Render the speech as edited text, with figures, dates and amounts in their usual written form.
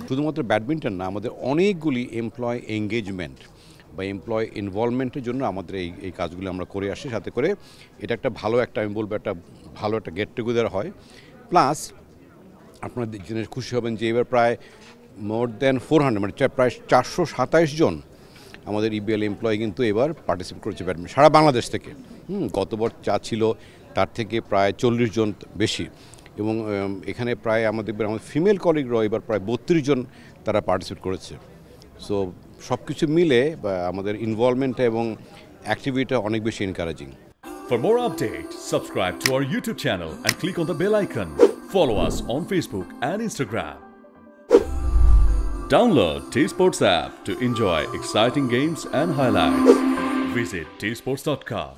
শুধুমাত্র ব্যাডমিন্টন না, আমাদের অনেকগুলি এমপ্লয় এঙ্গেজমেন্ট বা এমপ্লয় ইনভলভমেন্টের জন্য আমাদের এই কাজগুলো আমরা করে আসি। সাথে করে এটা একটা ভালো একটা, আমি বলবো একটা ভালো একটা গেট টুগেদার হয়। প্লাস আপনারা জেনে খুশি হবেন যে এবার প্রায় মোর দ্যান 400 মানে প্রায় 427 জন আমাদের ইবিএল এমপ্লয়ি কিন্তু এবার পার্টিসিপেট করেছে ব্যাডমিন্টন সারা বাংলাদেশ থেকে। গতবার যা ছিল তার থেকে প্রায় 40 জন বেশি, এবং এখানে প্রায় আমাদের ফিমেল কলিগরাও এবার প্রায় 32 জন তারা পার্টিসিপেট করেছে। সো সব কিছু মিলে আমাদের ইনভলভমেন্টটা এবং অ্যাক্টিভিটিটা অনেক বেশি encouraging. For more updates, subscribe to our YouTube channel and click on the bell icon. Follow us on Facebook and Instagram. Download T-Sports app to enjoy exciting games and highlights. Visit tsports.com.